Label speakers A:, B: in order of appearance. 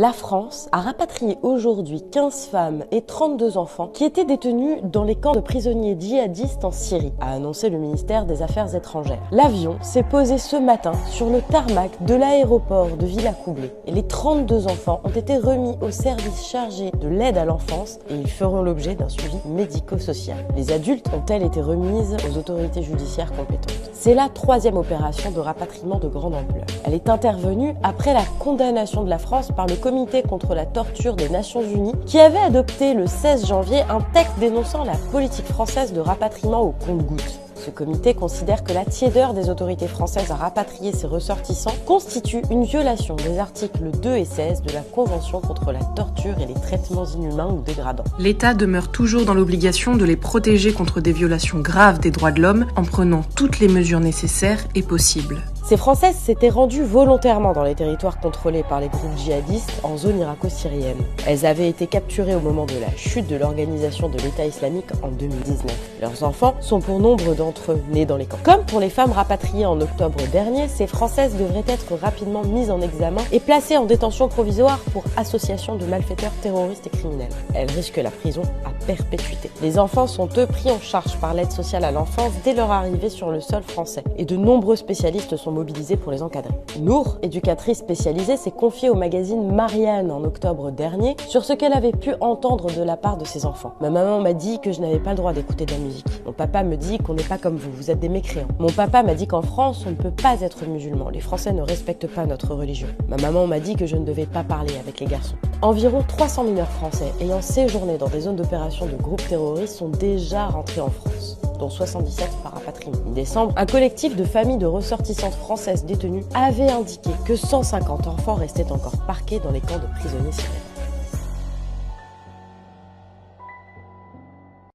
A: La France a rapatrié aujourd'hui 15 femmes et 32 enfants qui étaient détenus dans les camps de prisonniers djihadistes en Syrie, a annoncé le ministère des Affaires étrangères. L'avion s'est posé ce matin sur le tarmac de l'aéroport de Villacoublay et les 32 enfants ont été remis au service chargé de l'aide à l'enfance et ils feront l'objet d'un suivi médico-social. Les adultes ont-elles été remises aux autorités judiciaires compétentes. C'est la 3e opération de rapatriement de grande ampleur. Elle est intervenue après la condamnation de la France par le Comité contre la torture des Nations Unies qui avait adopté le 16 janvier un texte dénonçant la politique française de rapatriement au compte-gouttes. Ce comité considère que la tiédeur des autorités françaises à rapatrier ses ressortissants constitue une violation des articles 2 et 16 de la Convention contre la torture et les traitements inhumains ou dégradants.
B: L'État demeure toujours dans l'obligation de les protéger contre des violations graves des droits de l'homme en prenant toutes les mesures nécessaires et possibles.
A: Ces Françaises s'étaient rendues volontairement dans les territoires contrôlés par les groupes djihadistes en zone irako-syrienne. Elles avaient été capturées au moment de la chute de l'organisation de l'État islamique en 2019. Leurs enfants sont pour nombre d'entre eux nés dans les camps. Comme pour les femmes rapatriées en octobre dernier, ces Françaises devraient être rapidement mises en examen et placées en détention provisoire pour association de malfaiteurs terroristes et criminels. Elles risquent la prison à perpétuité. Les enfants sont eux pris en charge par l'aide sociale à l'enfance dès leur arrivée sur le sol français et de nombreux spécialistes sont mobilisés pour les encadrer. Nour, éducatrice spécialisée, s'est confiée au magazine Marianne en octobre dernier sur ce qu'elle avait pu entendre de la part de ses enfants. Ma maman m'a dit que je n'avais pas le droit d'écouter de la musique. Mon papa me dit qu'on n'est pas comme vous, vous êtes des mécréants. Mon papa m'a dit qu'en France, on ne peut pas être musulman. Les Français ne respectent pas notre religion. Ma maman m'a dit que je ne devais pas parler avec les garçons. Environ 300 mineurs français ayant séjourné dans des zones d'opération de groupes terroristes sont déjà rentrés en France, dont 77 par rapatriement. En décembre, un collectif de familles de ressortissantes françaises détenues avait indiqué que 150 enfants restaient encore parqués dans les camps de prisonniers syriens.